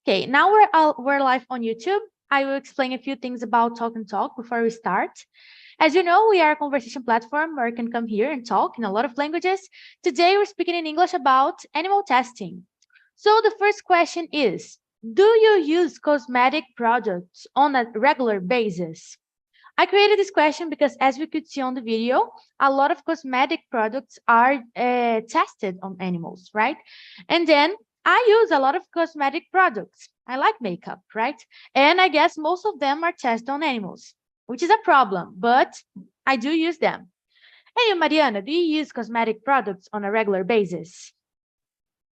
Okay, now we're live on YouTube. I will explain a few things about Talk and Talk before we start. As you know, we are a conversation platform where you can come here and talk in a lot of languages. Today, we're speaking in English about animal testing. So the first question is, do you use cosmetic products on a regular basis? I created this question because, as we could see on the video, a lot of cosmetic products are tested on animals, right? And then I use a lot of cosmetic products. I like makeup, right? And I guess most of them are tested on animals, which is a problem, but I do use them. And you, Mariana, do you use cosmetic products on a regular basis?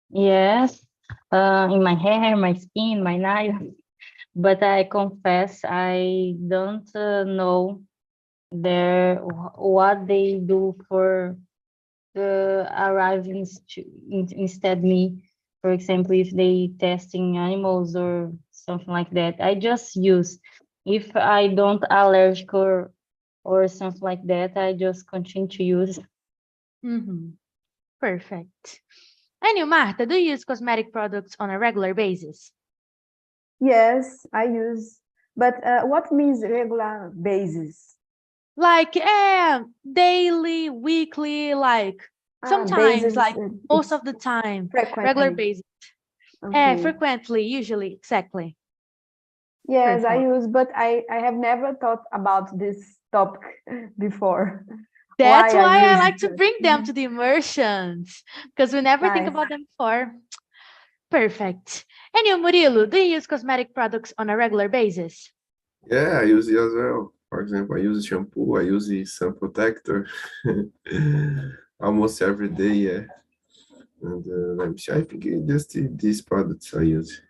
Yes, in my hair, my skin, my nails. But I confess I don't know what they do for the arriving instead me. For example, if they testing animals or something like that, I just use. If I don't allergic or something like that, I just continue to use. Perfect. And you, Marta, do you use cosmetic products on a regular basis? Yes, I use. But what means regular basis? Like daily, weekly, like sometimes, Basis, like most it's of the time, frequently. regular basis. Okay. Frequently, usually, exactly. Yes, I Perfect. use, but I have never thought about this topic before. That's why I use like to it. bring them to the immersions, because we never think Nice. about them before. Perfect. And you, Murilo, do you use cosmetic products on a regular basis? Yeah, I use it as well. For example, I use shampoo, I use the sun protector almost every day, yeah. And let me see, I think just these products I use.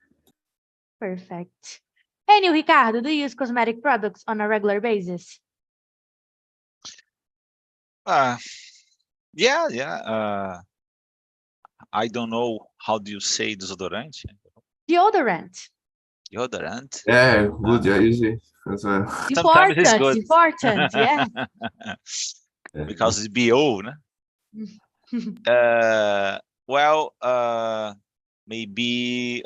Perfect. And you, Ricardo, do you use cosmetic products on a regular basis? Yeah. I don't know how do you say desodorante. Deodorant. Deodorant. Yeah, good, I use it as well. Sometimes it's good. Important, yeah. Because it's BO, né? Maybe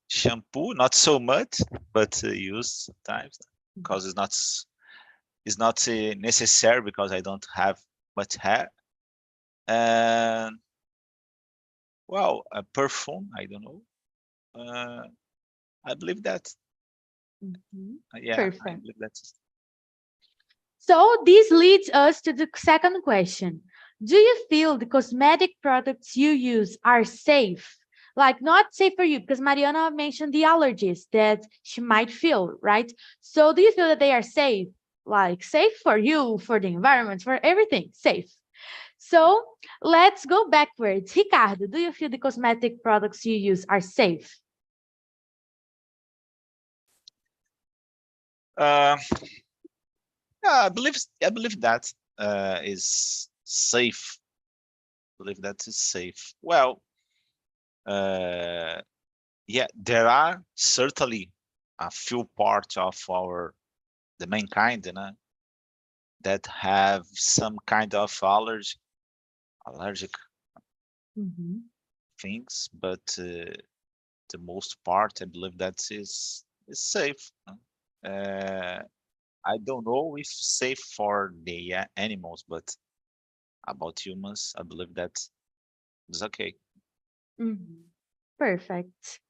shampoo, not so much, but use sometimes because it's not necessary because I don't have much hair. And a perfume, I don't know. I believe that. Yeah, Perfect. I believe that's. So this leads us to the second question. Do you feel the cosmetic products you use are safe? Like not safe for you, because Mariana mentioned the allergies that she might feel, right? So do you feel that they are safe? Like safe for you, for the environment, for everything, safe. So let's go backwards. Ricardo, do you feel the cosmetic products you use are safe? Yeah, I believe that is safe. I believe that is safe. Well, yeah, there are certainly a few parts of the mankind, that have some kind of allergic things, but the most part, I believe that is safe. I don't know if safe for the animals, but about humans, I believe that is okay. Perfect.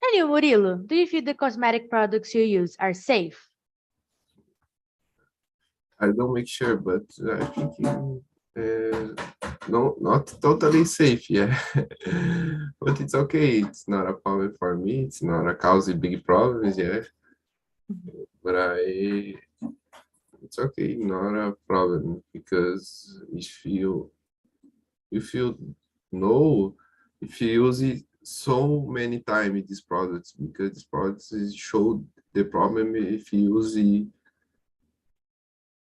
And you, Murilo, do you feel the cosmetic products you use are safe? I don't make sure, but I think no, not totally safe, yeah. But it's okay. It's not a problem for me. It's not a causing big problems, yeah. But it's okay, not a problem because if you know, if you use it so many times these products, because these products show the problem if you use it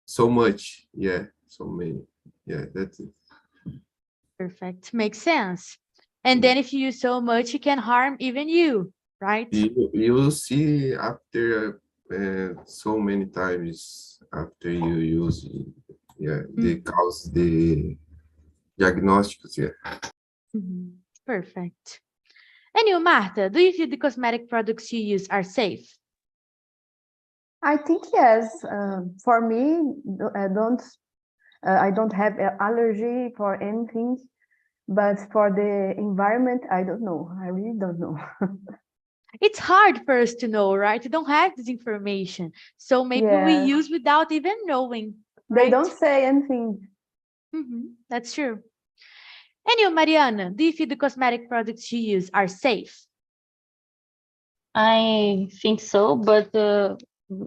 so much, yeah, so many, yeah, that's it. Perfect. Makes sense. And then if you use so much, it can harm even you, right? You see after so many times after you use it, yeah, they cause the diagnostics, yeah. Perfect. And you, Marta, do you feel the cosmetic products you use are safe? I think yes. For me, I don't have an allergy for anything, but for the environment, I don't know. I really don't know. It's hard for us to know, right? We don't have this information. So maybe we Yes. use without even knowing, They right? don't say anything. That's true. And you, Mariana, do you feel the cosmetic products you use are safe? I think so, but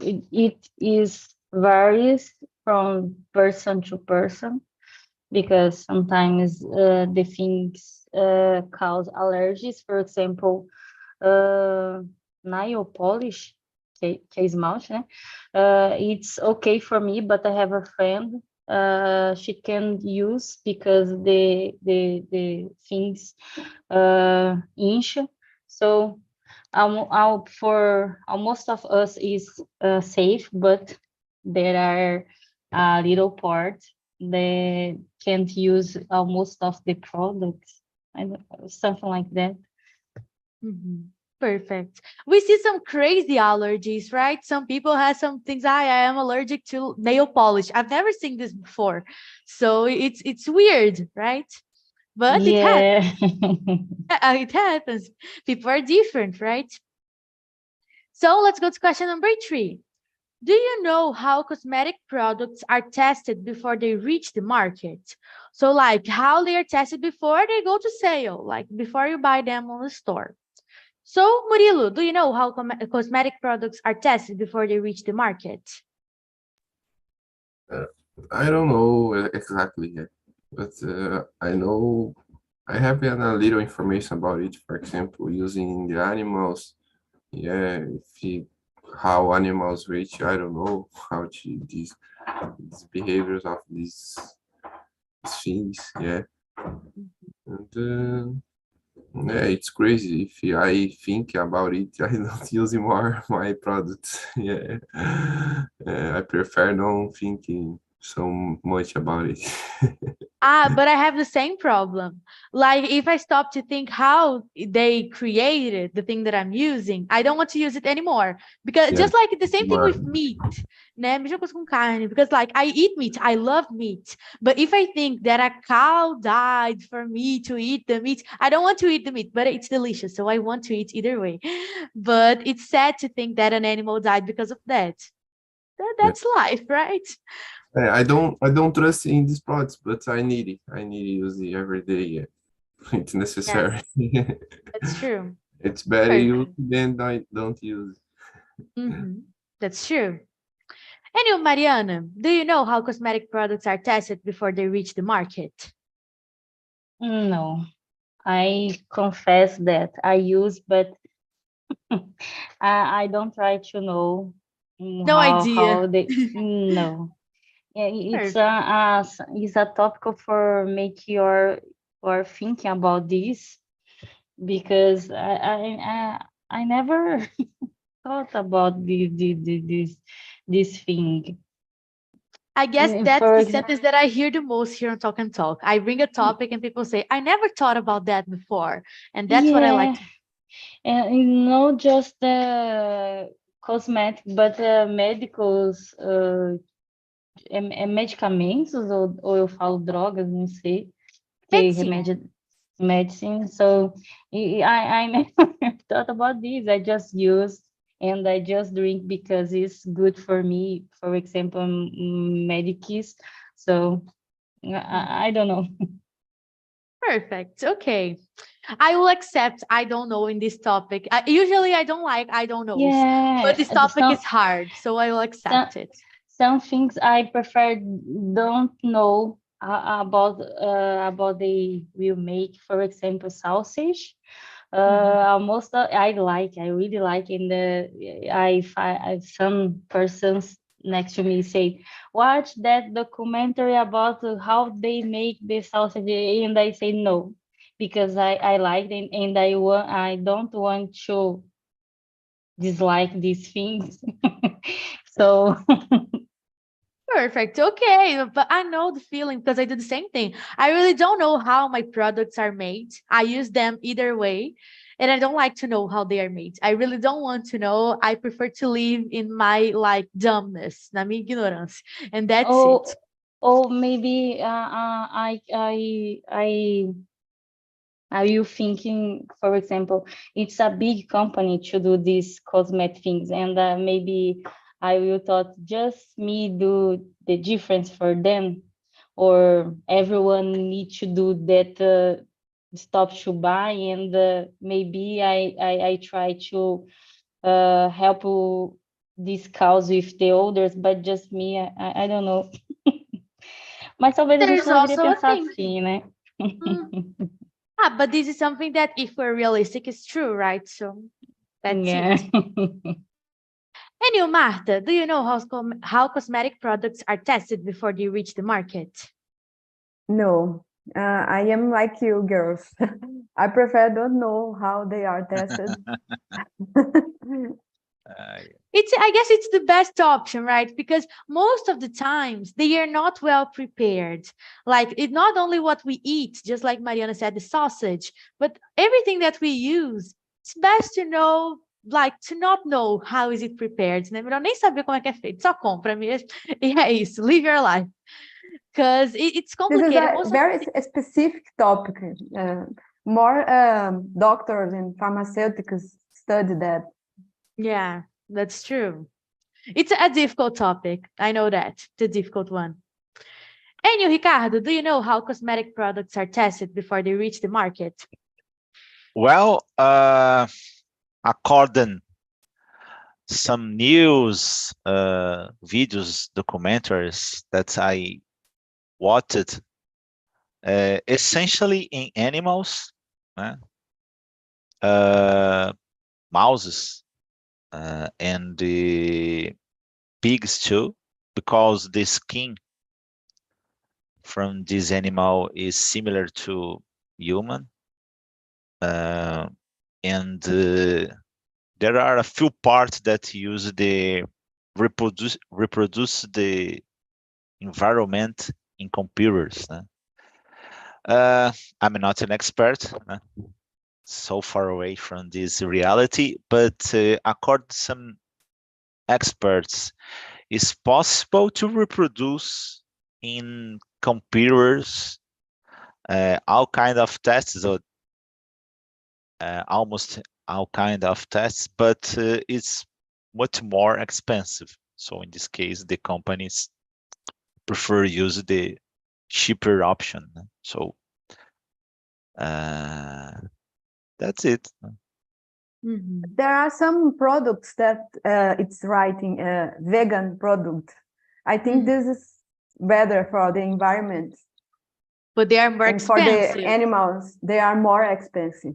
it is varies from person to person because sometimes the things cause allergies. For example, nail polish, que esmalte, né? It's okay for me, but I have a friend she can use because the things inch. So for most of us is safe, but there are a little part that can't use most of the products, something like that. Perfect. We see some crazy allergies, right? Some people have some things. I am allergic to nail polish. I've never seen this before. So it's weird, right? But it happens. Yeah. It happens. People are different, right? So let's go to question number 3. Do you know how cosmetic products are tested before they reach the market? So like how they are tested before they go to sale, like before you buy them on the store. So Murilo, do you know how cosmetic products are tested before they reach the market? I don't know exactly yet, but I know I have a little information about it. For example, using the animals, yeah, how animals reach. I don't know how to these behaviors of these things. Yeah, and yeah, it's crazy. If I think about it, I don't use more my products. Yeah, I prefer not thinking so much about it. But I have the same problem. Like if I stop to think how they created the thing that I'm using, I don't want to use it anymore. Because Yeah, just like the same thing more. with meat, né? Mesma coisa com carne. Because like I eat meat, I love meat. But if I think that a cow died for me to eat the meat, I don't want to eat the meat, but it's delicious. So I want to eat either way. But it's sad to think that an animal died because of that. Yeah. That's life, right? I don't trust in these products, but I need it. I need to use it every day. Yeah. It's Yes, necessary. that's true. It's better use Perfect. than I don't use. That's true. And you, Mariana, do you know how cosmetic products are tested before they reach the market? No, I confess that I use, but I don't try to know No idea. how they no. Yeah, Perfect. it's a topic for make your thinking about this because I never thought about this thing. I guess that's For the example, sentence that I hear the most here on Talk and Talk. I bring a topic and people say, I never thought about that before. And that's what I like yeah, to. and not just cosmetic, but medicals, medicamentos, ou eu falo drogas, não sei, que Medicine. medicine. So I never thought about this. I just use and I just drink because it's good for me. For example, Medikis. So I don't know. Perfect. Okay. I will accept I don't know in this topic. Usually I don't like I don't know, but Yeah, this topic is hard, so I will some accept it. some things I prefer don't know about they will make. For example, sausage. Almost I really like in the some persons next to me say watch that documentary about how they make the sausage, and I say no because I like it and I don't want to dislike these things. So Perfect. Okay. But I know the feeling because I do the same thing. I really don't know how my products are made. I use them either way. and I don't like to know how they are made. I really don't want to know. I prefer to live in my like dumbness, na minha ignorância, and that's it. Or maybe are you thinking, for example, it's a big company to do these cosmetic things, and maybe I will thought just me do the difference for them, or everyone need to do that stop to buy, and maybe I try to help this cause with the others, but just me, I don't know. Mas talvez a gente There's não deveria also a pensar thing. assim, né? But this is something that, if we're realistic, is true, right? So that's Yeah. it. And you, Marta, do you know how cosmetic products are tested before they reach the market? No, I am like you girls. I prefer don't know how they are tested. I guess it's the best option, right? Because most of the times they are not well prepared. Like, it's not only what we eat, just like Mariana said, the sausage, but everything that we use. It's best to know, like, to not know how is it prepared, né? Melhor nem saber como é que é feito, só compra mesmo. E é isso, live your life. Because it's This is complicated. a very specific topic. More doctors and pharmaceuticals study that. Yeah, that's true. It's a difficult topic. I know that, the difficult one. And you, Ricardo, do you know how cosmetic products are tested before they reach the market? Well, according some news, videos, documentaries that I watched, essentially in animals, mouses, and the pigs too, because the skin from this animal is similar to human, and there are a few parts that use the reproduce the environment in computers. I'm not an expert, so far away from this reality, but according to some experts, it's possible to reproduce in computers all kind of tests, or almost all kind of tests, but it's much more expensive. So in this case, the companies prefer use the cheaper option. So that's it. There are some products that it's writing vegan product. I think this is better for the environment. But they are more and expensive. For the animals, they are more expensive.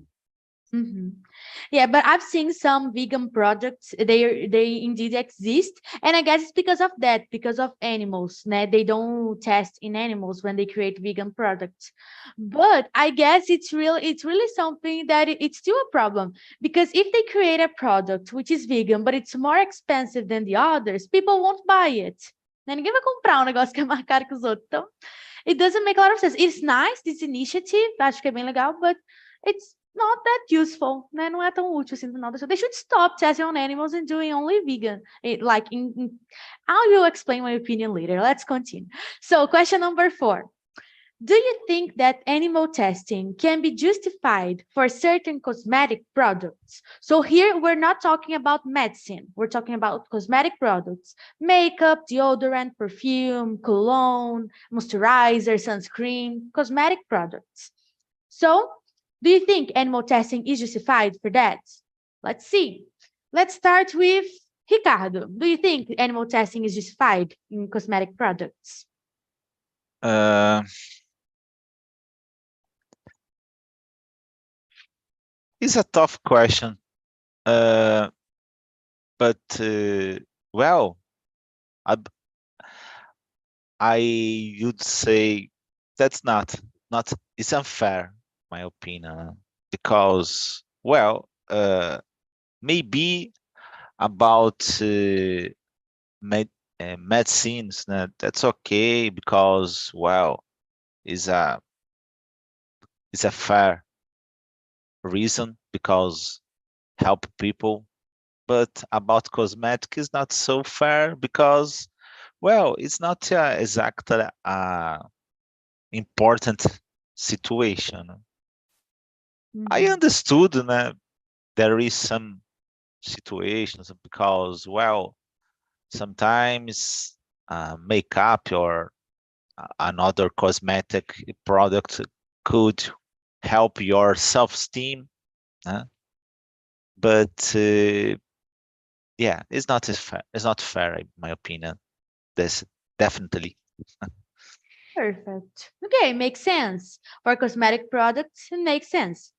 Yeah, but I've seen some vegan products. They indeed exist, and I guess it's because of that, because of animals. They don't test in animals when they create vegan products. But I guess it's really something that it's still a problem, because if they create a product which is vegan, but it's more expensive than the others, people won't buy it. Ninguém vai comprar negócio que é mais caro que os outros. Então, it doesn't make a lot of sense. It's nice, this initiative, acho que é bem legal, but it's not that useful, né? Não é tão útil assim no final. They should stop testing on animals and doing only vegan. I will explain my opinion later. Let's continue. So, question number 4. Do you think that animal testing can be justified for certain cosmetic products? So here we're not talking about medicine. We're talking about cosmetic products. Makeup, deodorant, perfume, cologne, moisturizer, sunscreen, cosmetic products. So, do you think animal testing is justified for that? Let's see. Let's start with Ricardo. Do you think animal testing is justified in cosmetic products? It's a tough question. But well, I would say that's not it's unfair, my opinion, because well, maybe about medicines, that's okay, because well, it's a fair reason, because help people. But about cosmetic is not so fair because, well, it's not exactly important situation. I understood that there is some situations because, well, sometimes makeup or another cosmetic product could help your self-esteem, but yeah, it's not as fair. It's not fair, in my opinion. This definitely. Perfect. Okay, makes sense. For cosmetic products, it makes sense.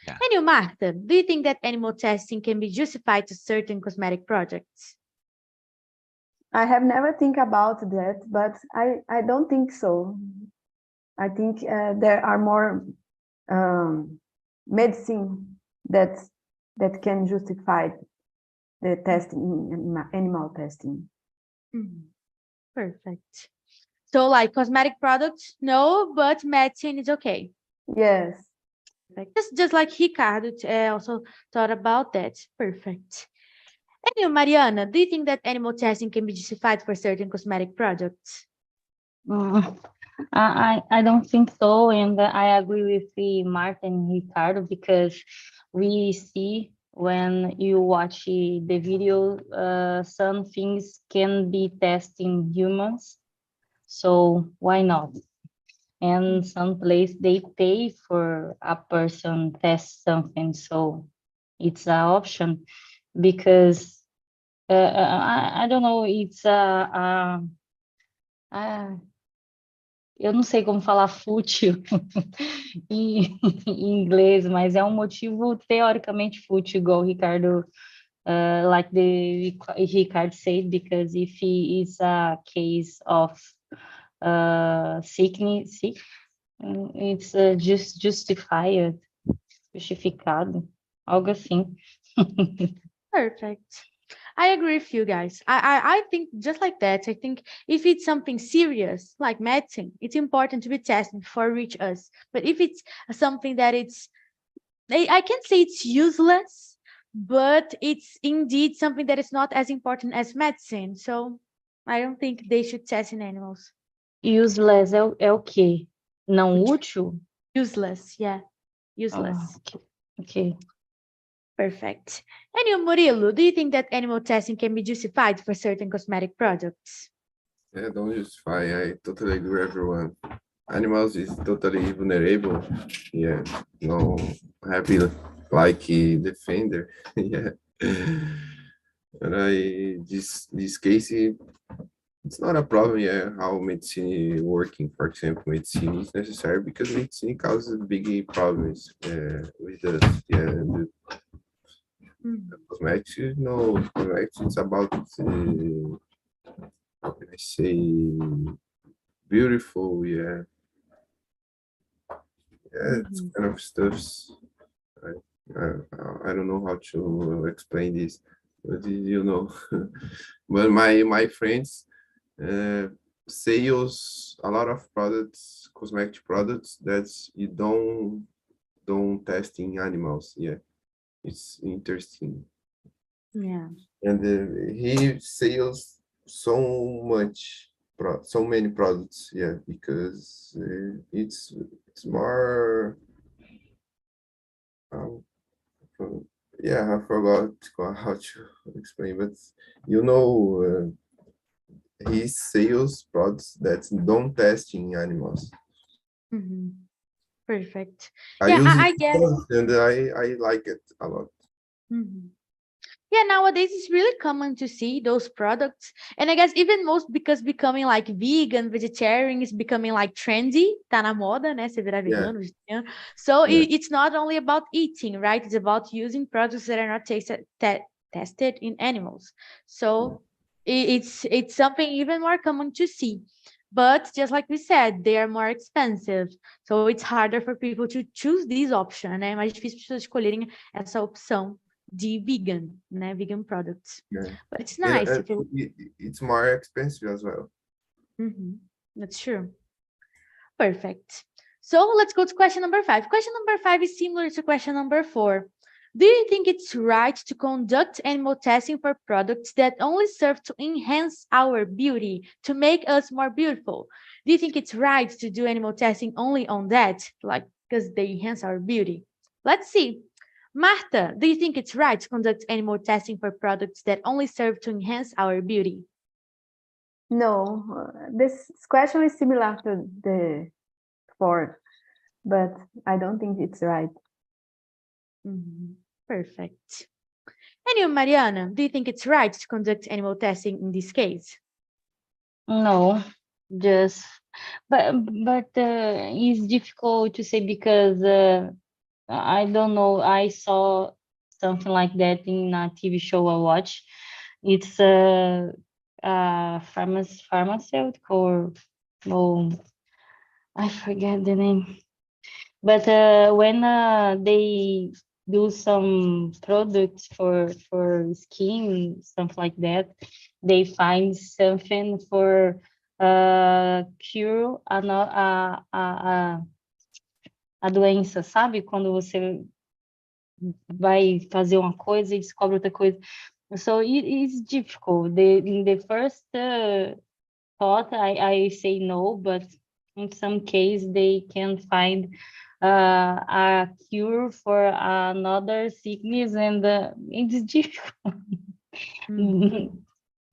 Yeah. And you, Marta, do you think that animal testing can be justified to certain cosmetic projects? I have never think about that, but I don't think so. I think there are more medicine that can justify the testing, animal testing. Perfect. So like cosmetic products, no, but medicine is okay. Yes. Just like Ricardo also thought about that. Perfect. And you, Mariana, do you think that animal testing can be justified for certain cosmetic products? I don't think so, and I agree with Martin and Ricardo, because we see when you watch the video, some things can be testing humans, so why not? And some place they pay for a person test something, so it's an option, because I don't know, it's eu não sei como falar fútil em inglês, mas é um motivo teoricamente fútil, igual o Ricardo, like the Ricardo said, because if it's a case of sickness, it's just justificado, algo assim. Perfect. I agree with you guys. I think just like that. I think if it's something serious like medicine, it's important to be tested before it reach us. But if it's something that I can't say it's useless, but it's indeed something that is not as important as medicine. So I don't think they should test in animals. Useless é o quê? Não útil? Useless, yeah. Useless. Okay. Perfect. And you, Murilo, do you think that animal testing can be justified for certain cosmetic products? Yeah, don't justify. I totally agree with everyone. Animals is totally vulnerable. Yeah, no happy like defender. Yeah. And this case, it's not a problem. Yeah, how medicine working. For example, medicine is necessary because medicine causes big problems with us. Yeah, the cosmetics, no, cosmetics. It's about how can I say, beautiful. Yeah. Yeah, it's kind of stuffs. I don't know how to explain this, but you know, but my friends sales a lot of products, cosmetic products that you don't test in animals. Yeah, it's interesting. Yeah. And he sells so many products. Yeah, because it's more. Yeah, I forgot how to explain, but you know, he sells products that don't test in animals. Perfect. I Yeah, use I it guess. once and I like it a lot. Yeah, nowadays it's really common to see those products. And I guess even most because becoming like vegan, vegetarian is becoming like trendy. Tá na moda, né? Você virar Yeah. vegano, vegetariano. So Yeah. it's not only about eating, right? It's about using products that are not tested in animals. So it's something even more common to see. But just like we said, they are more expensive. So it's harder for people to choose this option, né? É mais difícil as pessoas escolherem essa opção de vegan, né? Vegan products. Yeah. But it's nice. And it's more expensive as well. That's true. Perfect. So let's go to question number 5. Question number 5 is similar to question number 4. Do you think it's right to conduct animal testing for products that only serve to enhance our beauty, to make us more beautiful? Do you think it's right to do animal testing only on that, like because they enhance our beauty? Let's see. Marta, do you think it's right to conduct animal testing for products that only serve to enhance our beauty? No, this question is similar to the before, but I don't think it's right. Perfect. And you, Mariana, do you think it's right to conduct animal testing in this case? No, just but it's difficult to say because I don't know. I saw something like that in a TV show I watch. It's a pharmaceutical or I forget the name. But when they do some products for skin, stuff like that, they find something for cure a doença, sabe? Quando você vai fazer uma coisa e descobre outra coisa. So it's difficult. In the first thought, I say no, but in some case they can find a cure for another sickness, and it's difficult.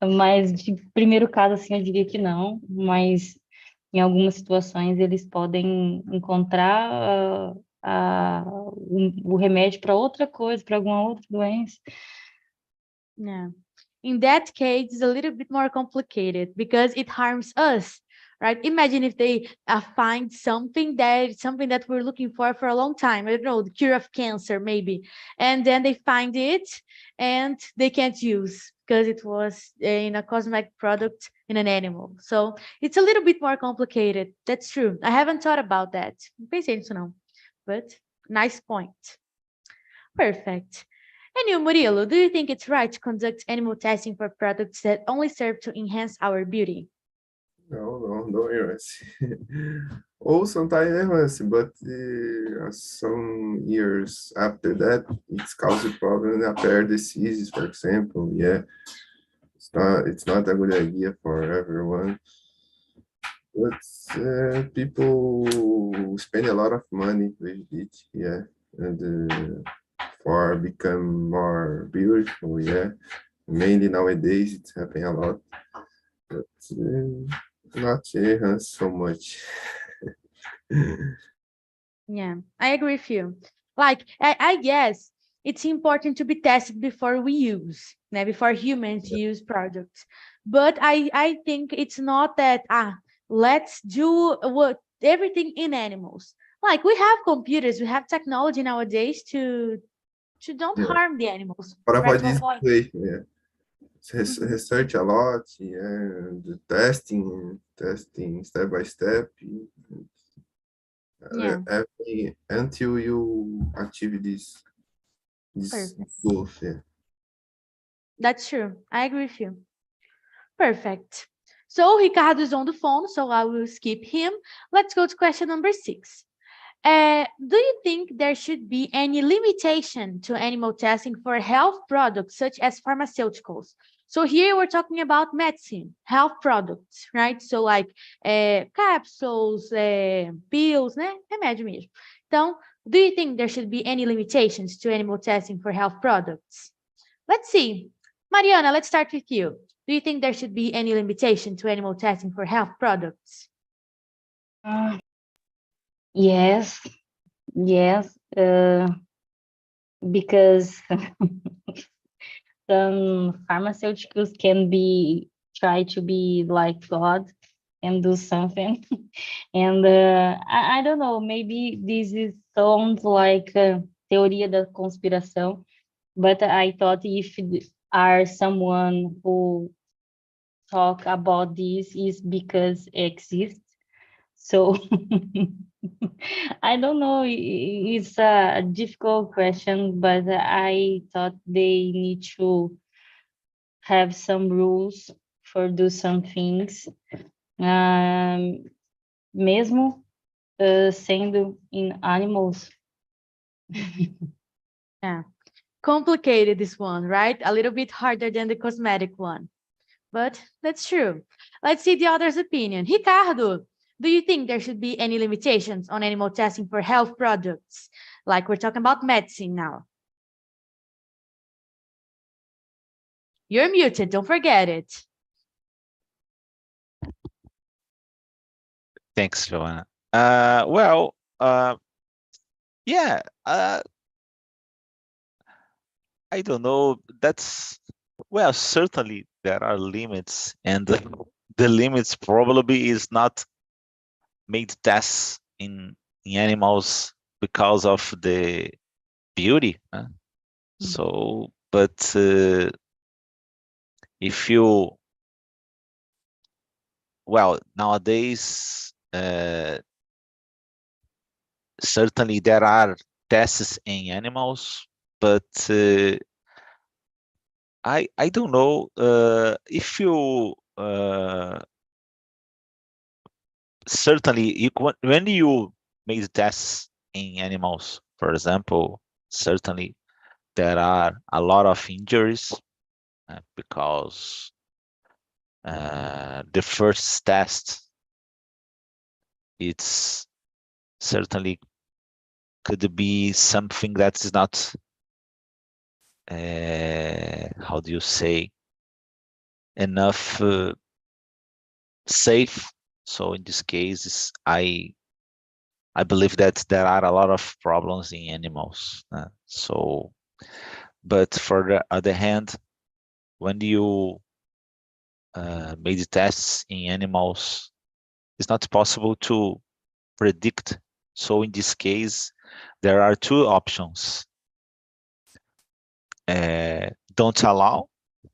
Mas de primeiro caso, assim, eu diria que não, mas em algumas situações eles podem encontrar o remédio para outra coisa, para alguma outra doença. Yeah. In that case, it's a little bit more complicated because it harms us, right? Imagine if they find something that we're looking for a long time. I don't know, the cure of cancer, maybe. And then they find it and they can't use because it was in a cosmetic product in an animal. So it's a little bit more complicated. That's true. I haven't thought about that. Não pensei nisso não. But nice point. Perfect. And you, Murilo, do you think it's right to conduct animal testing for products that only serve to enhance our beauty? No, no errors. Or sometimes errors, but some years after that, it's caused a problem, appear diseases, for example. Yeah, it's not a good idea for everyone. But people spend a lot of money with it, yeah, and for become more beautiful, yeah. Mainly nowadays, it's happening a lot, but not so much. Yeah, I agree with you. Like, I guess it's important to be tested before we use, before humans use products. But I think it's not that, let's do everything in animals. Like, we have computers, we have technology nowadays to don't harm the animals. But right? avoid this way, yeah. Research a lot, yeah, the testing step by step, Yeah. until you achieve this Perfect. goal, yeah. That's true. I agree with you. Perfect. So Ricardo is on the phone, so I will skip him. Let's go to question number 6. Do you think there should be any limitation to animal testing for health products such as pharmaceuticals? So here we're talking about medicine, health products, right? So like capsules, pills, né? Remédio mesmo. Então, do you think there should be any limitations to animal testing for health products? Let's see. Mariana, let's start with you. Do you think there should be any limitation to animal testing for health products? Yes, because some pharmaceuticals can be try to be like God and do something. And I don't know, maybe this sounds like teoria da conspiração, but I thought if are someone who talk about this is because it exists. So I don't know, it's a difficult question, but I thought they need to have some rules for do some things, mesmo sendo in animals. Yeah. complicated, this one, right? A little bit harder than the cosmetic one. But that's true. Let's see the other's opinion. Ricardo, do you think there should be any limitations on animal testing for health products? Like we're talking about medicine now. You're muted, don't forget it. Thanks, Joanna. Yeah, I don't know. Certainly there are limits, and the limits probably is not made tests in animals because of the beauty. So, but if you, nowadays, certainly there are tests in animals, but I don't know if you certainly when you made tests in animals, for example, certainly there are a lot of injuries because the first test, it's certainly could be something that is not how do you say, enough safe. So in this case, I believe that there are a lot of problems in animals. But for the other hand, when you made tests in animals, it's not possible to predict. So in this case, there are two options. Don't allow,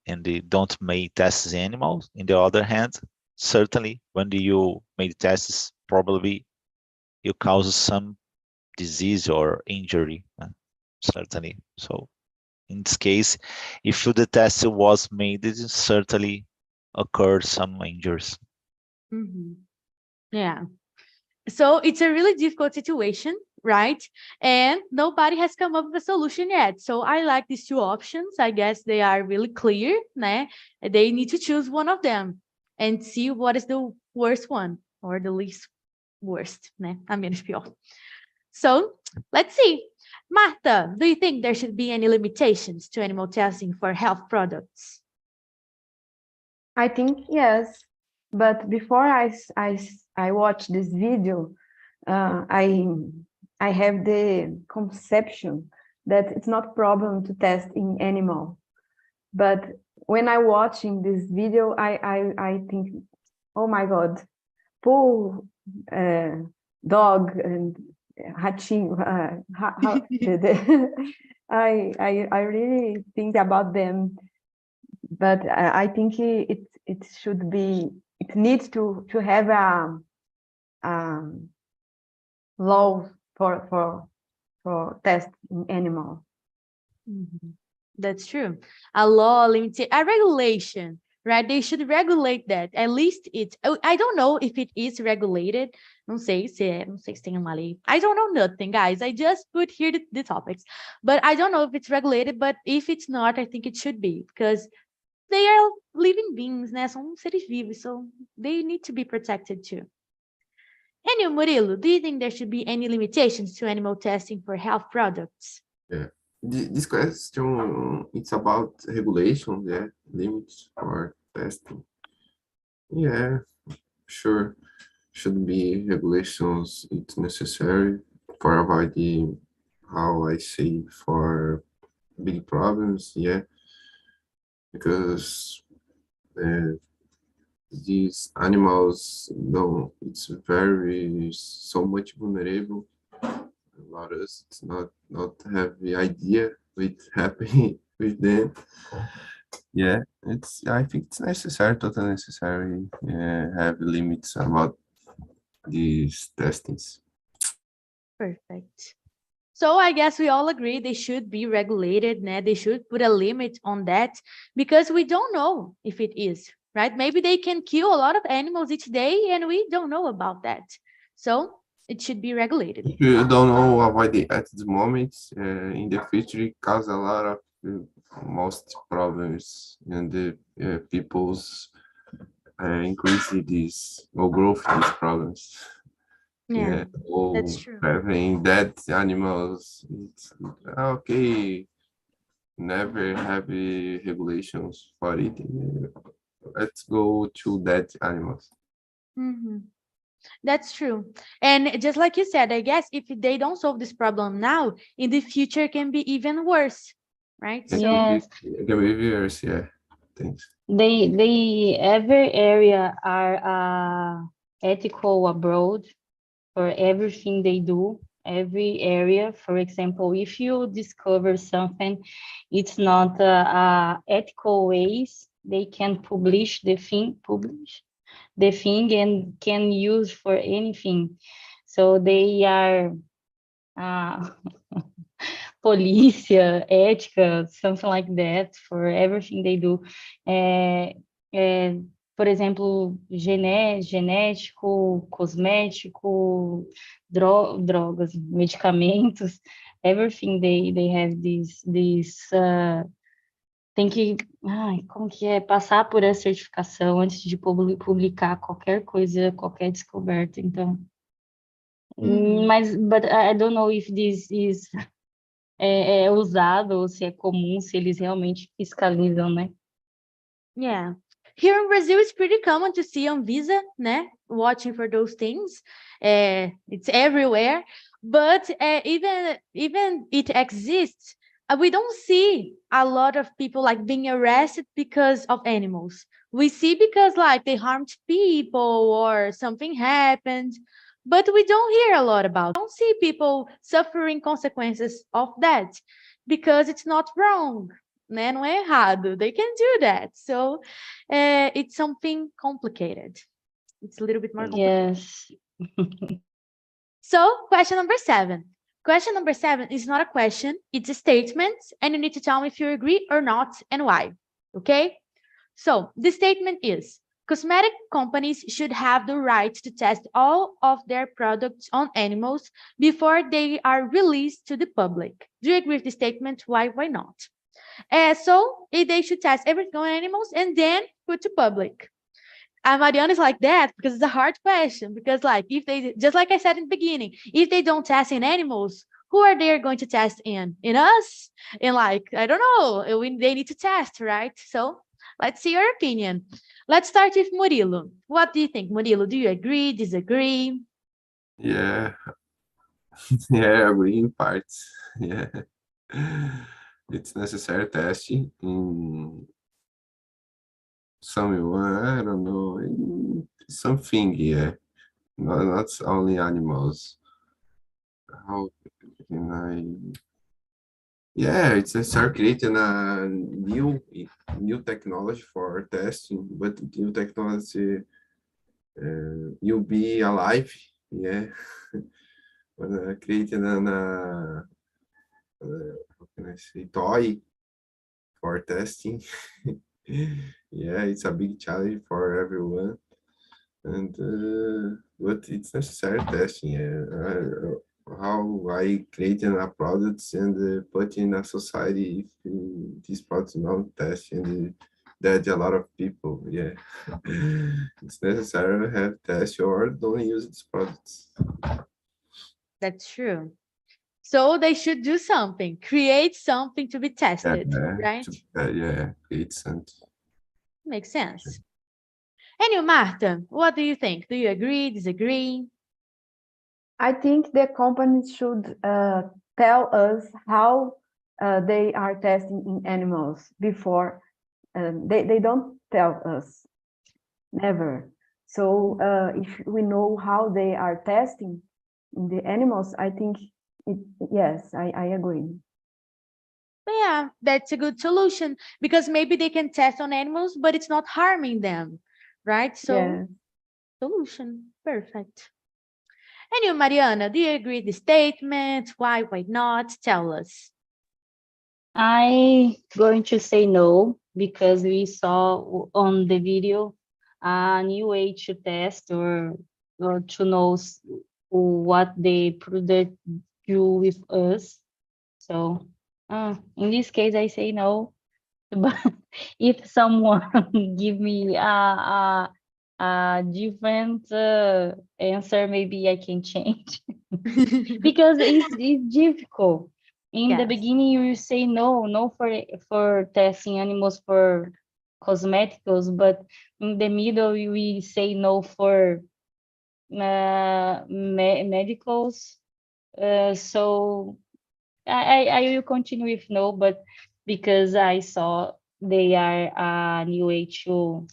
and they don't make tests in animals. In the other hand, certainly when you make tests, probably you cause some disease or injury, certainly. So in this case, if the test was made, it certainly occurred some injuries. Yeah. So it's a really difficult situation, right? And nobody has come up with a solution yet. So I like these two options. I guess they are really clear, né? They need to choose one of them and see what is the worst one or the least worst, né? A menos pior. So let's see. Martha, do you think there should be any limitations to animal testing for health products? I think yes, but before I watch this video, I have the conception that it's not problem to test in animal, but when I watching this video, I think, oh my God, poor dog and hatching. I really think about them. But I think it should be, it needs to have a law for test in animal. That's true. A law, a regulation, right? They should regulate that. At least I don't know if it is regulated. Não sei se tem uma lei. I don't know nothing, guys. I just put here the topics. But I don't know if it's regulated, but if it's not, I think it should be, because they are living beings, né? São seres vivos, so they need to be protected too. And you, Murilo, do you think there should be any limitations to animal testing for health products? Yeah. This question, it's about regulations, yeah, limits for testing. Yeah, sure. Should be regulations, it's necessary for avoiding, how I say, for big problems, yeah. Because these animals, it's so much vulnerable. About us, it's not have the idea what's happening with them. Yeah, I think it's necessary, totally necessary, have limits about these testings. Perfect. So I guess we all agree they should be regulated, né? They should put a limit on that, because we don't know if it is, right? Maybe they can kill a lot of animals each day and we don't know about that. So it should be regulated. If you don't know avoid it at the moment, in the future, it cause a lot of most problems and the people's increasing these or growth these problems. Yeah, or that's true. having dead animals. It's okay. Never have regulations for it. Let's go to dead animals. Mhm. That's true. And just like you said, I guess if they don't solve this problem now, in the future can be even worse, right? It So, Yes, it can be worse, yeah. Thanks. they every area are ethical abroad for everything they do. Every area, for example, if you discover something, it's not ethical ways, they can publish the thing and can use for anything. So they are uh, polícia, ética, something like that, for everything they do. Por exemplo, genético, cosmético, drogas, medicamentos, everything they have this tem que, como que é? Passar por essa certificação antes de publicar qualquer coisa, qualquer descoberta. Então, mas but I don't know if this is é usado ou se é comum, se eles realmente fiscalizam, né? yeah. Here in Brazil, it's pretty common to see on Visa, né? Watching for those things. It's everywhere. But even it exists, we don't see a lot of people like being arrested because of animals. We see because like they harmed people or something happened, but we don't hear a lot about. Don't see people suffering consequences of that because it's not wrong. Né? Não é errado. They can do that. So it's something complicated. It's a little bit more complicated. Yes. So question number 7. Question number 7 is not a question, it's a statement, and you need to tell me if you agree or not and why. Okay? So the statement is, cosmetic companies should have the right to test all of their products on animals before they are released to the public. Do you agree with the statement? Why not? So they should test everything on animals and then put to public. And Mariana is like that because it's a hard question. Because like if they, just like I said in the beginning, if they don't test in animals, who are they going to test in? In us? In like, I don't know, they need to test, right? So let's see your opinion. Let's start with Murilo. What do you think, Murilo? Do you agree, disagree? Yeah. Yeah, agree in parts. Yeah. It's necessary testing in someone, I don't know, in something, yeah. Not only animals. How can I? Yeah, it's necessary creating a new technology for testing, but new technology will be alive, yeah. But creating how can I say, toy for testing. Yeah, it's a big challenge for everyone, and but it's necessary testing. Yeah. How I creating a products and put in a society if these products not test and that a lot of people. Yeah, it's necessary to have test or don't use these products. That's true. So they should do something, create something to be tested, right? Yeah, it's something. Makes sense. And you, Marta, what do you think? Do you agree, disagree? I think the companies should tell us how they are testing in animals before. They don't tell us, never. So if we know how they are testing in the animals, I think, yes, I agree. Yeah, that's a good solution because maybe they can test on animals, but it's not harming them, right? So, Yeah. solution, perfect. And you, Mariana, do you agree with the statement? Why not? Tell us. I'm going to say no, because we saw on the video a new way to test or to know what the product do with us. So in this case, I say no. But if someone give me a different answer, maybe I can change because it's difficult. In the Yes. beginning, you say no for testing animals for cosmeticals, but in the middle, we say no for medicals. So I will continue with no, but because I saw they are a new way to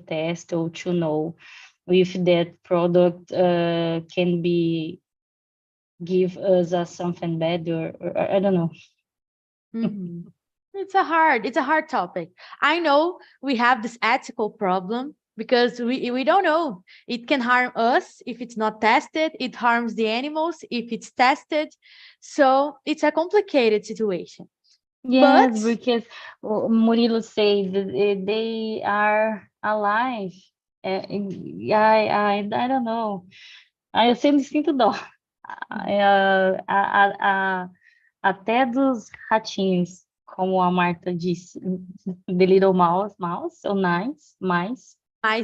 test or to know if that product can be give us something better, or I don't know. Mhm. It's a hard topic. I know we have this ethical problem because we don't know. It can harm us if it's not tested. It harms the animals if it's tested. So it's a complicated situation. But Yes, because Murilo said that they are alive. I don't know. Eu sempre sinto dó. Até dos ratinhos, como a Marta disse, the little mouse ou mice, mice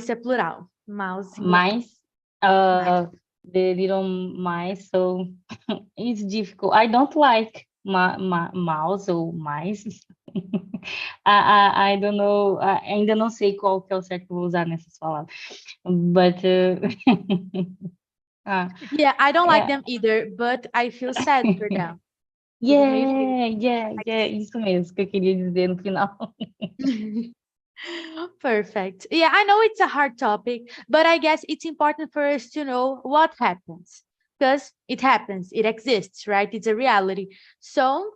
é plural. Mouse singular. mice, the little mice, so it's difficult. I don't like mouse ou mice. I don't know, ainda não sei qual que é o certo que eu vou usar nessas palavras. But Yeah, I don't like yeah. them either, but I feel sad for them. Tudo meio feio. Yeah, isso mesmo que eu queria dizer no final. Perfect. Yeah, I know it's a hard topic, but I guess it's important for us to know what happens because it happens, it exists, right? It's a reality. So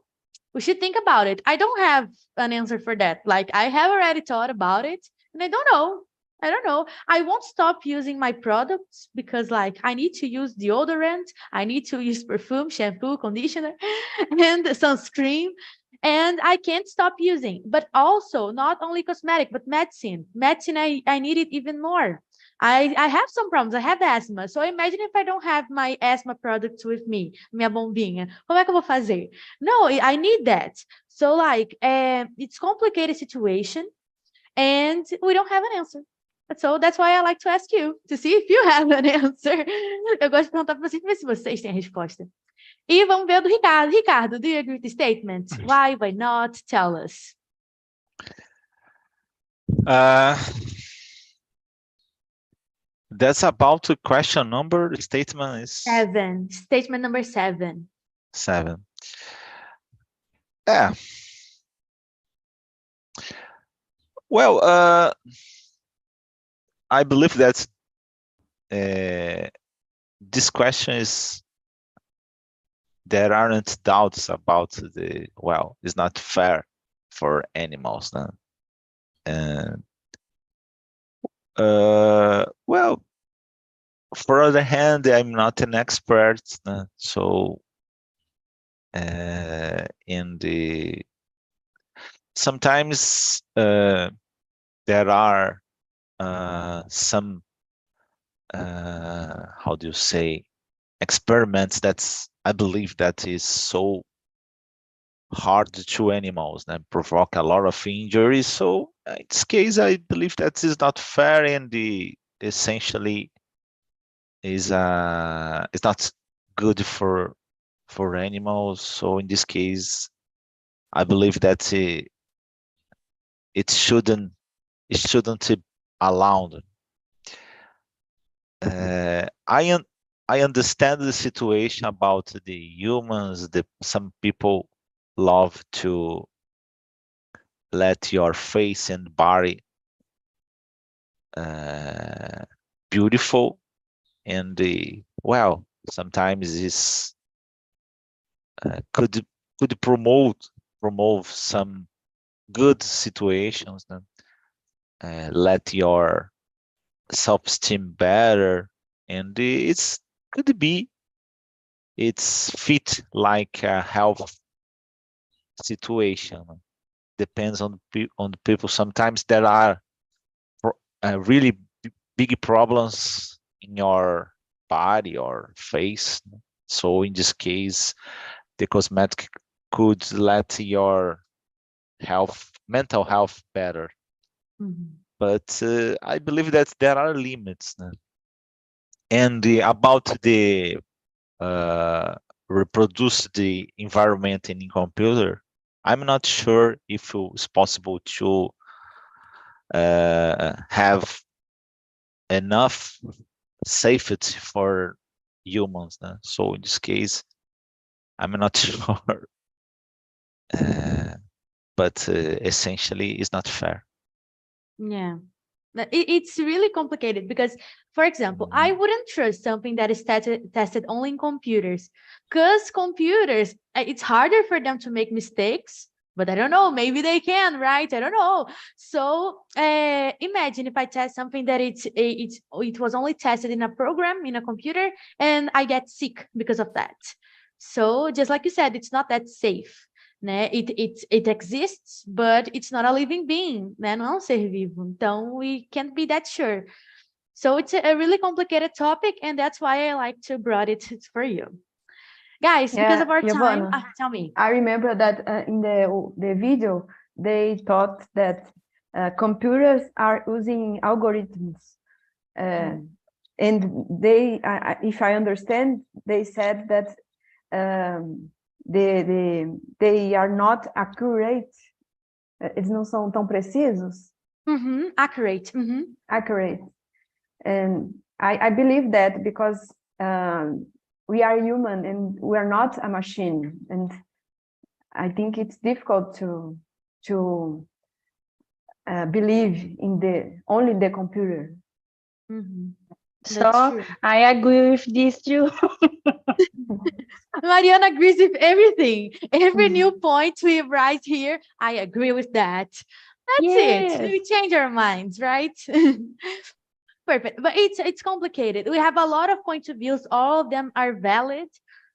we should think about it. I don't have an answer for that. Like, I have already thought about it and I don't know. I don't know. I won't stop using my products because, like, I need to use deodorant, I need to use perfume, shampoo, conditioner, and sunscreen. And I can't stop using, but also not only cosmetic, but medicine. Medicine, I need it even more. I have some problems. I have asthma. So imagine if I don't have my asthma products with me, minha bombinha. Como é que eu vou fazer? No, I need that. So like, it's complicated situation and we don't have an answer. So that's why I like to ask you to see if you have an answer. Eu gosto de perguntar para vocês, ver se vocês têm a resposta. E vamos ver o do Ricardo. Ricardo, do you agree with the statement? Why not? Tell us. That's about the question number. The statement is 7. Statement number 7. 7. Yeah. Well, I believe that this question is, there aren't doubts about the, well, it's not fair for animals. No? And well, for other hand, I'm not an expert, no? So in the sometimes there are some how do you say, experiments that's, I believe that is so hard to animals and provoke a lot of injuries. So in this case, I believe that is not fair, and the essentially is not good for animals. So in this case, I believe that it shouldn't be allowed. I understand the situation about the humans. Some people love to let your face and body beautiful, and well, sometimes this could promote some good situations, and let your self-esteem better, and it's fit like a health situation. Depends on the people. Sometimes there are really big problems in your body or face. So in this case, the cosmetic could let your mental health better. But I believe that there are limits. And about the reproduce the environment in computer, I'm not sure if it's possible to have enough safety for humans. So in this case, I'm not sure. But essentially, it's not fair. Yeah. It's really complicated because, for example, I wouldn't trust something that is tested only in computers, because computers, it's harder for them to make mistakes, but I don't know, maybe they can, right? I don't know. So imagine if I test something that it was only tested in a program, in a computer, and I get sick because of that. So just like you said, it's not that safe. Né? It exists, but it's not a living being, né? Não é um ser vivo. Então, we can't be that sure. So it's a really complicated topic, and that's why I like to brought it for you. Guys, because of our time, tell me. I remember that in the video, they thought that computers are using algorithms. And they, if I understand, they said that they are not accurate. Eles não são tão precisos. Accurate. Accurate. And I believe that because we are human and we are not a machine. And I think it's difficult to believe in only the computer. So I agree with this too. Mariana agrees with everything. Every new point we write here, I agree with that. That's it. We change our minds, right? Perfect. But it's complicated. We have a lot of points of views. All of them are valid,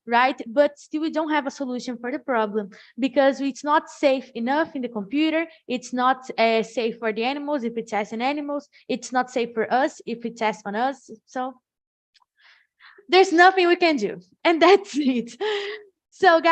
right? But still, we don't have a solution for the problem because it's not safe enough in the computer. It's not safe for the animals if we test on animals. It's not safe for us if we test on us. So there's nothing we can do. And that's it. So, guys.